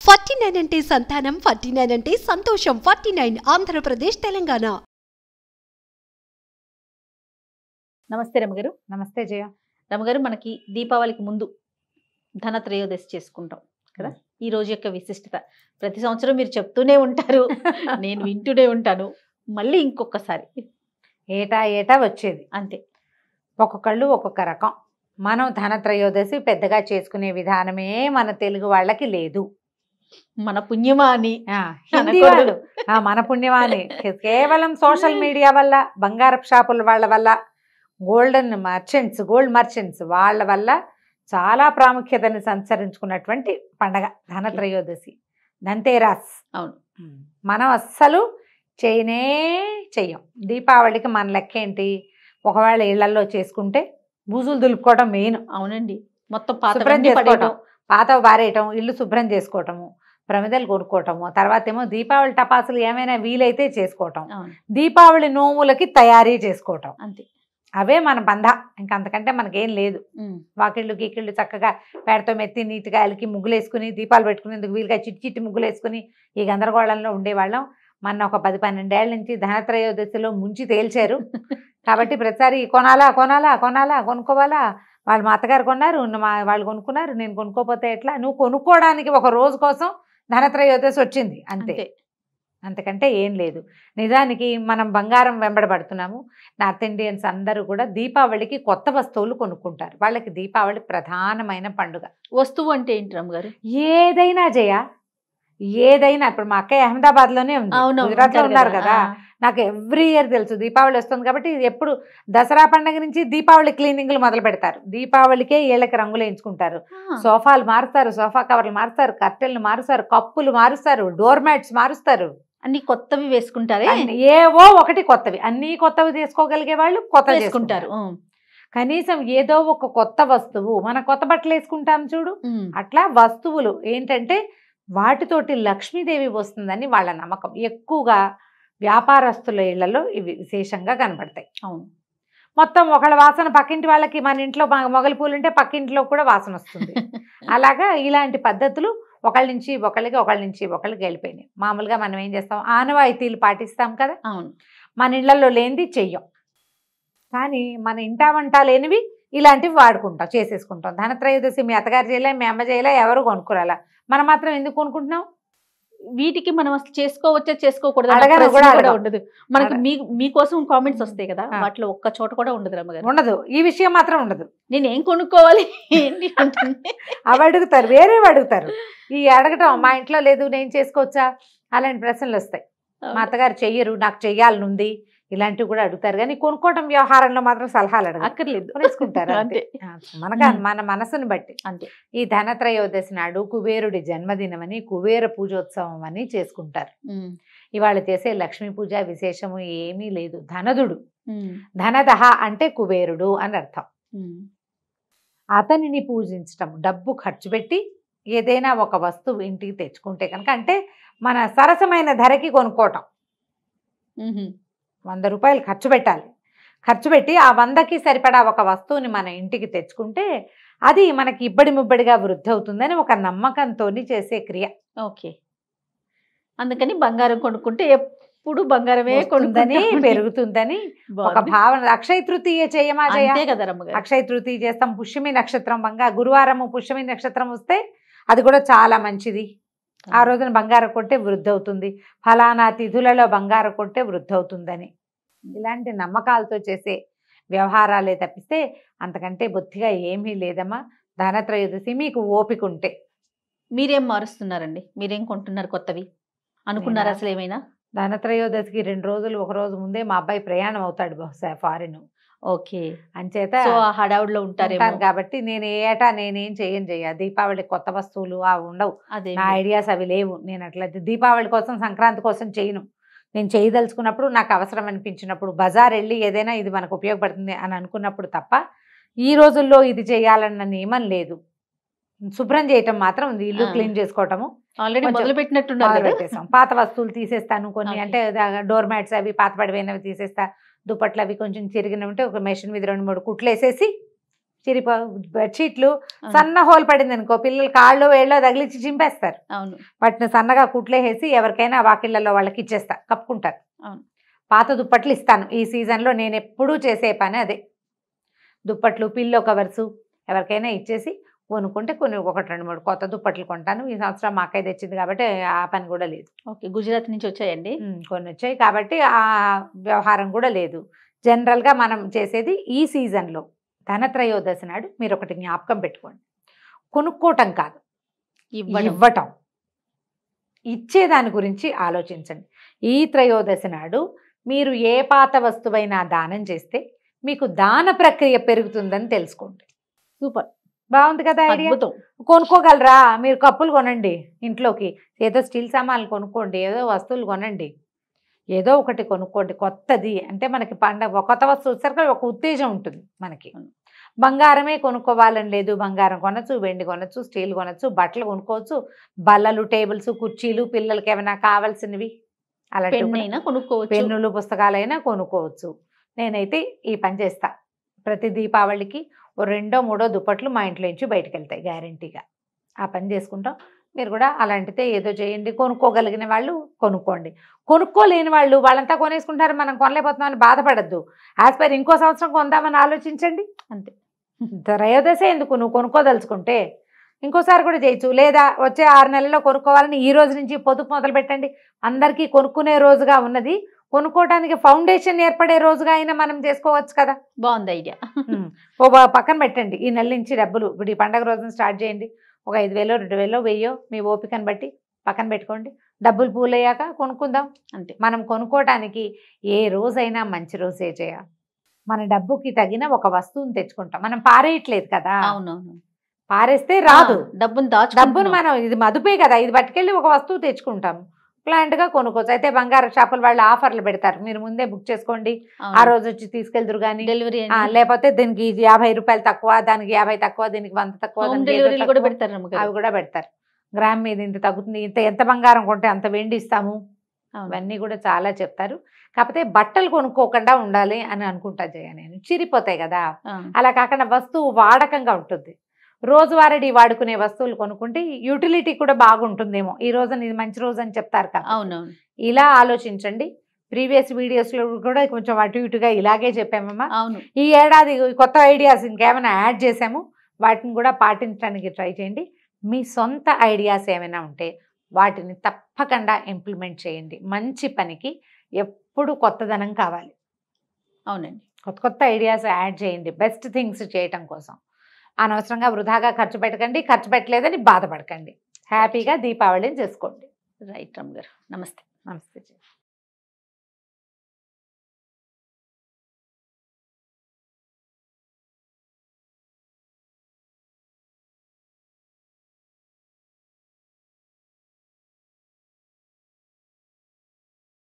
49 అంటే సంతానం, 49 అంటే సంతోషం. 49 ఆంధ్రప్రదేశ్, తెలంగాణ. నమస్తే రమగారు. నమస్తే జయ. రమగారు, మనకి దీపావళికి ముందు ధనత్రయోదశి చేసుకుంటాం కదా. ఈ రోజు యొక్క విశిష్టత ప్రతి సంవత్సరం మీరు చెప్తూనే ఉంటారు, నేను వింటూనే ఉంటాను. మళ్ళీ ఇంకొకసారి ఏటా వచ్చేది అంతే. ఒక్కొక్కళ్ళు ఒక్కొక్క రకం. మనం ధనత్రయోదశి పెద్దగా చేసుకునే విధానమే మన తెలుగు వాళ్ళకి లేదు. మన పుణ్యమా అని హిందీ వాళ్ళు మన పుణ్యమా అని కేవలం సోషల్ మీడియా వల్ల, బంగారపు షాపుల వాళ్ళ వల్ల, గోల్డ్ మర్చెంట్స్ వాళ్ళ వల్ల చాలా ప్రాముఖ్యతని సంచరించుకున్నటువంటి పండగ ధనత్రయోదశి, ధన్తేరాస్. అవును, మనం అస్సలు చెయ్యం. దీపావళికి మన లెక్క ఏంటి? ఒకవేళ ఇళ్లలో చేసుకుంటే బూజులు దులుపుకోవడం మెయిన్. అవునండి, మొత్తం శుభ్రం చేసుకోవటం, పాతవి బారేయటం, ఇల్లు శుభ్రం చేసుకోవటము, ప్రమిదలు కొనుక్కోవటము, తర్వాత ఏమో దీపావళి టపాసులు ఏమైనా వీలైతే చేసుకోవటం, దీపావళి నోములకి తయారీ చేసుకోవటం, అంతే. అవే మన బంధ. ఇంకంతకంటే మనకేం లేదు. వాకిళ్ళు గీకిళ్ళు చక్కగా పేడతో మెత్తి నీట్గా అలికి ముగ్గులు వేసుకుని దీపాలు పెట్టుకునేందుకు వీలుగా చిట్టి ముగ్గులు వేసుకుని ఈ గందరగోళంలో ఉండేవాళ్ళం. మన ఒక 10-12 ఏళ్ల నుంచి ధనత్రయోదశిలో ముంచి తేల్చారు. కాబట్టి ప్రతిసారి కొనుక్కోవాలా, వాళ్ళు మా అత్తగారు కొన్నారు, వాళ్ళు కొనుక్కున్నారు, నేను కొనుక్కోపోతే ఎట్లా? నువ్వు కొనుక్కోవడానికి ఒక రోజు కోసం ధనత్రయోదశి వచ్చింది అంతే, అంతకంటే ఏం లేదు. నిజానికి మనం బంగారం వెంబడబడుతున్నాము. నార్త్ ఇండియన్స్ అందరూ కూడా దీపావళికి కొత్త వస్తువులు కొనుక్కుంటారు. వాళ్ళకి దీపావళి ప్రధానమైన పండుగ. వస్తువు అంటే ఏంటి రమ్మగారు? ఏదైనా ఇప్పుడు మా అక్కయ్య అహ్మదాబాద్లోనే ఉంది, గుజరాత్లో ఉన్నారు కదా. నాకు ఎవ్రీ ఇయర్ తెలుసు దీపావళి వస్తుంది కాబట్టి ఎప్పుడు దసరా పండుగ నుంచి దీపావళి క్లీనింగ్లు మొదలు పెడతారు. దీపావళికే ఏళ్ళకి రంగులు వేయించుకుంటారు. సోఫాలు మారుస్తారు, సోఫా కవర్లు మారుస్తారు, కర్టెన్లు మారుస్తారు, కప్పులు మారుస్తారు, డోర్ మ్యాట్స్ మారుస్తారు. అన్ని కొత్తవి వేసుకుంటారు. ఏవో ఒకటి కొత్తవి, అన్ని కొత్తవి తీసుకోగలిగే వాళ్ళు కొత్త వేసుకుంటారు. కనీసం ఏదో ఒక కొత్త వస్తువు, మన కొత్త బట్టలు వేసుకుంటాం చూడు, అట్లా వస్తువులు ఏంటంటే వాటితోటి లక్ష్మీదేవి వస్తుందని వాళ్ళ నమ్మకం. ఎక్కువగా వ్యాపారస్తుల ఇళ్లలో ఇవి విశేషంగా కనబడతాయి. అవును, మొత్తం ఒకళ్ళ వాసన పక్కింటి వాళ్ళకి, మన ఇంట్లో మొగలి పూలు ఉంటే పక్కింట్లో కూడా వాసన వస్తుంది. అలాగా ఇలాంటి పద్ధతులు ఒకళ్ళ నుంచి ఒకళ్ళకి వెళ్ళిపోయినాయి. మామూలుగా మనం ఏం చేస్తాం, ఆనవాయితీలు పాటిస్తాం కదా. అవును, మన ఇళ్లలో లేనిది చెయ్యం, కానీ మన ఇంటా వంట లేనివి ఇలాంటివి వాడుకుంటాం, చేసేసుకుంటాం. ధనత్రయోదశి మీ అత్తగారు చేయలే, మీ అమ్మ చేయలే, ఎవరు కొనుక్కోరాలా, మనం మాత్రం ఎందుకు కొనుక్కుంటున్నాం? వీటికి మనం అసలు చేసుకోవచ్చా చేసుకోకూడదు ఉండదు. మనకి మీకోసం కామెంట్స్ వస్తాయి కదా, వాటిలో ఒక్క చోట కూడా ఉండదు రమ్మగారు. ఉండదు, ఈ విషయం మాత్రం ఉండదు. నేను ఏం కొనుక్కోవాలి ఏంటి ఉంటుంది. అవి అడుగుతారు, వేరేవి అడుగుతారు. ఈ అడగటం మా ఇంట్లో లేదు నేను చేసుకోవచ్చా అలాంటి ప్రశ్నలు వస్తాయి. మా అత్తగారు చెయ్యరు, నాకు చెయ్యాలనుంది, ఇలాంటివి కూడా అడుగుతారు. కానీ కొనుక్కోవటం వ్యవహారంలో మాత్రం సలహాలు అక్కర్లేదు, కొనేసుకుంటారు అంతే. మన మనసుని బట్టి అంతే. ఈ ధనత్రయోదశి నాడు కుబేరుడి జన్మదినం అని కుబేర పూజోత్సవం అని చేసుకుంటారు. ఇవాళ చేసే లక్ష్మీ పూజ విశేషము ఏమీ లేదు. ధనదుడు, ధనదహ అంటే కుబేరుడు అని అర్థం. అతనిని పూజించటం, డబ్బు ఖర్చు పెట్టి ఏదైనా ఒక వస్తువు ఇంటికి తెచ్చుకుంటే కనుక, అంటే మన సరసమైన ధరకి కొనుక్కోవటం. 100 రూపాయలు ఖర్చు పెట్టాలి, ఖర్చు పెట్టి ఆ 100కి సరిపడా ఒక వస్తువుని మన ఇంటికి తెచ్చుకుంటే అది మనకి ఇబ్బడి ముబ్బడిగా వృద్ధి అవుతుందని ఒక నమ్మకంతో చేసే క్రియ. ఓకే, అందుకని బంగారం కొనుక్కుంటే ఎప్పుడు బంగారమే కొనుక్కుందని పెరుగుతుందని ఒక భావన. అక్షయ తృతీయ చేయమా కదా, అక్షయ తృతీయ చేస్తాం. పుష్యమి నక్షత్రం గురువారము పుష్యమి నక్షత్రం వస్తే అది కూడా చాలా మంచిది. ఆ రోజున బంగారం కొంటే వృద్ధి అవుతుంది, ఫలానా తిథులలో బంగారం కొంటే వృద్ధి అవుతుందని ఇలాంటి నమ్మకాలతో చేసే వ్యవహారాలే తప్పిస్తే అంతకంటే బొత్తిగా ఏమీ లేదమ్మా. ధనత్రయోదశి మీకు ఓపిక ఉంటే. మీరేం మారుస్తున్నారండి? మీరేం కొంటున్నారు కొత్తవి అనుకున్నారు అసలు ఏమైనా? ధనత్రయోదశికి 2 రోజులు, ఒక రోజు ముందే మా అబ్బాయి ప్రయాణం అవుతాడు బహుశా ఫారిన్. ఓకే, అంచేత హడావుడిలో ఉంటారు కాబట్టి నేను ఏటా నేనేం చెయ్య దీపావళి కొత్త వస్తువులు అవి ఉండవు, నా ఐడియాస్ అవి లేవు. నేను అట్లా దీపావళి కోసం సంక్రాంతి కోసం చేయను. నేను చేయదలుచుకున్నప్పుడు, నాకు అవసరం అనిపించినప్పుడు, బజార్ వెళ్ళి ఏదైనా ఇది మనకు ఉపయోగపడుతుంది అని అనుకున్నప్పుడు తప్ప ఈ రోజుల్లో ఇది చేయాలన్న నియమం లేదు. శుభ్రం చేయటం మాత్రం ఉంది, ఇల్లు క్లీన్ చేసుకోవటము ఆల్రెడీ మొదలు పెట్టినట్టున్నాం. పాత వస్తువులు తీసేస్తాను కొన్ని, అంటే డోర్ మ్యాట్స్ అవి పాత పడిపోయినవి తీసేస్తా, దుప్పట్లు అవి కొంచెం చిరిగినవి ఉంటే ఒక మెషిన్ మీద 2-3 కుట్లు వేసేసి చిరిపో బెడ్షీట్లు సన్న హోల్ పడింది అనుకో, పిల్లలు కాళ్ళు వేళ్ళో తగిలించి చింపేస్తారు. అవును. వాటిని సన్నగా కుట్లేసేసి ఎవరికైనా వాకిళ్ళలో వాళ్ళకి ఇచ్చేస్తా, కప్పుకుంటారు. అవును. పాత దుప్పట్లు ఇస్తాను. ఈ సీజన్లో నేను ఎప్పుడూ చేసే పని అదే. దుప్పట్లు, పిల్లో కవర్సు ఎవరికైనా ఇచ్చేసి కొనుక్కుంటే కొన్ని 1-2-3 కొత్త దుప్పట్లు కొంటాను. ఈ సంవత్సరం మా అక్కయ్య తెచ్చింది కాబట్టి ఆ పని కూడా లేదు. ఓకే. గుజరాత్ నుంచి వచ్చాయండి. కొన్ని వచ్చాయి కాబట్టి ఆ వ్యవహారం కూడా లేదు. జనరల్గా మనం చేసేది ఈ సీజన్లో ధనత్రయోదశి నాడు మీరు ఒకటి జ్ఞాపకం పెట్టుకోండి, కొనుక్కోవటం కాదు, ఇవ్వటం. ఇచ్చేదాని గురించి ఆలోచించండి. ఈ త్రయోదశి నాడు మీరు ఏ పాత వస్తువైనా దానం చేస్తే మీకు దాన ప్రక్రియ పెరుగుతుందని తెలుసుకోండి. సూపర్, బాగుంది కదా ఐడియా. అద్భుతం. కొనుక్కోగలరా? మీరు కప్పులు కొనండి, ఇంట్లోకి ఏదో స్టీల్ సామాన్లు కొనుక్కోండి, ఏదో వస్తువులు కొనండి, ఏదో ఒకటి కొనుక్కోండి కొత్తది. అంటే మనకి పండగ కొత్త వస్తువు వచ్చేసరికి ఒక ఉత్తేజం ఉంటుంది మనకి. బంగారమే కొనుక్కోవాలని లేదు, బంగారం కొనచ్చు, వెండి కొనచ్చు, స్టీల్ కొనచ్చు, బట్టలు కొనుక్కోవచ్చు, బల్లలు, టేబుల్స్, కుర్చీలు, పిల్లలకి ఏమైనా కావాల్సినవి అలాంటి కొనుక్కోవచ్చు, పెన్నులు, పుస్తకాలైనా కొనుక్కోవచ్చు. నేనైతే ఈ పని చేస్తా. ప్రతి దీపావళికి 2-3 దుప్పట్లు మా ఇంట్లో నుంచి బయటకు వెళ్తాయి గ్యారంటీగా. ఆ పని చేసుకుంటాం. మీరు కూడా అలాంటిదే ఏదో చేయండి. కొనుక్కోగలిగిన వాళ్ళు కొనుక్కోండి, కొనుక్కోలేని వాళ్ళు వాళ్ళంతా కొనేసుకుంటారు, మనం కొనలేకపోతున్నామని బాధపడద్దు. యాజ్ పర్ ఇంకో సంవత్సరం కొందామని ఆలోచించండి అంతే. త్రయోదశే ఎందుకు, నువ్వు కొనుక్కోదలుచుకుంటే ఇంకోసారి కూడా చేయొచ్చు. లేదా వచ్చే 6 నెలల్లో కొనుక్కోవాలని ఈ రోజు నుంచి పొదుపు మొదలు పెట్టండి. అందరికీ కొనుక్కునే రోజుగా ఉన్నది, కొనుక్కోవడానికి ఫౌండేషన్ ఏర్పడే రోజుగా అయినా మనం చేసుకోవచ్చు కదా. బాగుంది ఐడియా. ఓ పక్కన పెట్టండి. ఈ నెల నుంచి డబ్బులు ఇప్పుడు ఈ పండగ రోజున స్టార్ట్ చేయండి. ఒక 5,000, 2,000, 1,000 మీ ఓపికను బట్టి పక్కన పెట్టుకోండి. డబ్బులు పూలయ్యాక కొనుక్కుందాం అంతే. మనం కొనుక్కోవటానికి ఏ రోజైనా మంచి రోజే చేయాలి. మన డబ్బుకి తగిన ఒక వస్తువుని తెచ్చుకుంటాం, మనం పారేయట్లేదు కదా. అవునవును. పారేస్తే రాదు, డబ్బును మనం ఇది మదుపే కదా, ఇది పట్టుకెళ్ళి ఒక వస్తువు తెచ్చుకుంటాం. ప్లాంట్గా కొనుక్కోవచ్చు. అయితే బంగారు షాపుల వాళ్ళు ఆఫర్లు పెడతారు, మీరు ముందే బుక్ చేసుకోండి, ఆ రోజు వచ్చి తీసుకెళ్తురు. కానీ డెలివరీ లేకపోతే దీనికి 50 రూపాయలు తక్కువ, దానికి 50 తక్కువ, దీనికి 100 తక్కువ, అవి కూడా పెడతారు. గ్రామ్ మీద ఇంత తగ్గుతుంది, ఎంత బంగారం కొంటే అంత వెండి ఇస్తాము, అవన్నీ కూడా చాలా చెప్తారు. కాకపోతే బట్టలు కొనుక్కోకుండా ఉండాలి అని అనుకుంటా జయ నేను. చిరిపోతాయి కదా, అలా కాకుండా వస్తువు వాడకంగా ఉంటుంది. రోజువారీ వాడుకునే వస్తువులు కొనుక్కుంటే యూటిలిటీ కూడా బాగుంటుందేమో. ఈ రోజు ఇది మంచి రోజు అని చెప్తారు కదా. అవునవును. ఇలా ఆలోచించండి. ప్రీవియస్ వీడియోస్లో కూడా కొంచెం అటు ఇటుగా ఇలాగే చెప్పామమ్మా. అవును. ఈ ఏడాది కొత్త ఐడియాస్ ఇంకేమైనా యాడ్ చేసాము, వాటిని కూడా పాటించడానికి ట్రై చేయండి. మీ సొంత ఐడియాస్ ఏమైనా ఉంటే వాటిని తప్పకుండా ఇంప్లిమెంట్ చేయండి. మంచి పనికి ఎప్పుడు కొత్తదనం కావాలి. అవునండి. కొత్త ఐడియాస్ యాడ్ చేయండి బెస్ట్ థింగ్స్ చేయటం కోసం. అనవసరంగా వృధాగా ఖర్చు పెట్టకండి, ఖర్చు పెట్టలేదని బాధపడకండి. హ్యాపీగా దీపావళిని చేసుకోండి. రైట్ రమ్మ గారు, నమస్తే. నమస్తే.